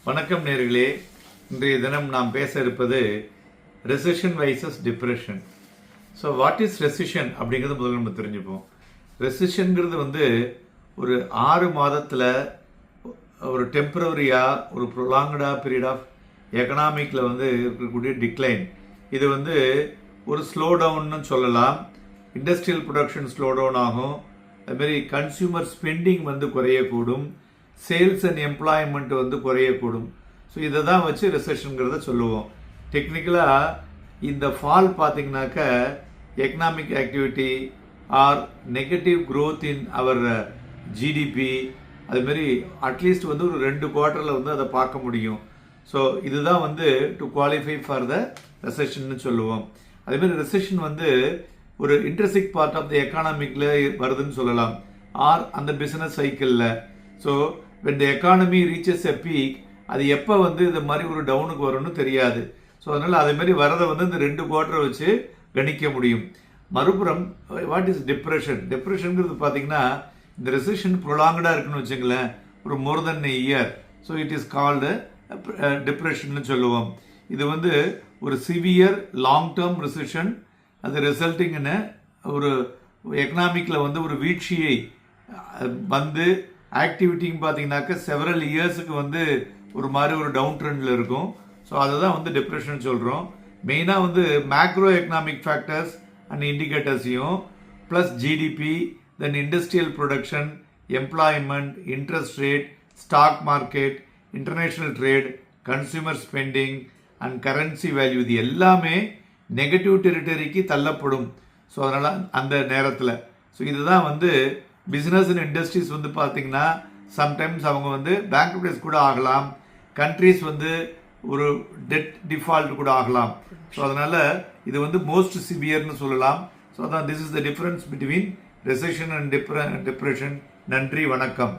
வணக்கம் நேர்களே. இன்றைய தினம் நாம் பேச இருப்பது recession vices depression. So what is recession அப்படிங்கிறது முதல்ல நம்ம தெரிஞ்சுப்போம். ரெசிஷன்கிறது ஒரு 6 மாதத்தில் ஒரு டெம்பரவரியாக ஒரு ப்ரொலாங்கடாக பீரியட் ஆஃப் எக்கனாமிக்கில் இருக்கக்கூடிய டிக்ளைன். இது ஒரு ஸ்லோ டவுன்னு சொல்லலாம். இண்டஸ்ட்ரியல் ப்ரொடக்ஷன் ஸ்லோ டவுன் ஆகும். அதுமாரி கன்சியூமர் ஸ்பெண்டிங் குறையக்கூடும். சேல்ஸ் அண்ட் எம்ப்ளாய்மெண்ட் குறையக்கூடும். ஸோ இதை தான் வச்சு ரெசெஷனுங்கிறத சொல்லுவோம். டெக்னிக்கலாக இந்த ஃபால் பார்த்தீங்கன்னாக்க economic activity or negative growth in our GDP, அதுமாரி அட்லீஸ்ட் ஒரு 2 குவார்ட்டரில் அதை பார்க்க முடியும். ஸோ இதுதான் டு குவாலிஃபை ஃபார் த ரெசெஷன்னு சொல்லுவோம். அதேமாதிரி ரெசெஷன் ஒரு இன்ட்ரெஸ்டிக் பார்ட் ஆஃப் த எக்கானமிக்கில் வருதுன்னு சொல்லலாம், ஆர் அந்த பிஸ்னஸ் சைக்கிளில். So when the economy reaches a peak, அது எப்போ இது மாதிரி ஒரு டவுனுக்கு வரும்னு தெரியாது. ஸோ அதனால் அதே மாதிரி வரதை இந்த 2 குவார்ட்டரை வச்சு கணிக்க முடியும். மறுபுறம் வாட் இஸ் டிப்ரெஷன்? டிப்ரெஷனுங்கிறது பார்த்தீங்கன்னா இந்த ரெசிஷன் ப்ரொலாங்கடாக இருக்குன்னு வச்சுங்களேன், ஒரு more than a year. So it is called டிப்ரெஷன்னு சொல்லுவோம். இது ஒரு சிவியர் லாங் டேர்ம் ரெசிஷன். அது ரிசல்ட்டிங் இன் ஒரு எக்கனாமிக்கில் ஒரு வீழ்ச்சியை ஆக்டிவிட்டின்னு பார்த்தீங்கன்னாக்க செவரல் இயர்ஸுக்கு ஒரு மாதிரி ஒரு டவுன் ட்ரெண்டில் இருக்கும். ஸோ அதை தான் டிப்ரெஷன் சொல்கிறோம். மெயினாக மேக்ரோ எக்கனாமிக் ஃபேக்டர்ஸ் அண்ட் இண்டிகேட்டர்ஸையும் plus GDP, then industrial production, employment, interest rate, stock market, international trade, consumer spending and currency value, இது எல்லாமே நெகட்டிவ் டெரிட்டரிக்கு தள்ளப்படும். ஸோ அதனால் அந்த நேரத்தில் ஸோ இதுதான் பிஸ்னஸ் அண்ட் இண்டஸ்ட்ரீஸ் பார்த்தீங்கன்னா சம்டைம்ஸ் அவங்க பேங்க்ரப்டைஸ் கூட ஆகலாம். கண்ட்ரீஸ் ஒரு டெட் டிஃபால்ட் கூட ஆகலாம். ஸோ அதனால் இது மோஸ்ட் சிவியர்னு சொல்லலாம். ஸோ அதான் this is the difference between recession and depression. நன்றி, வணக்கம்.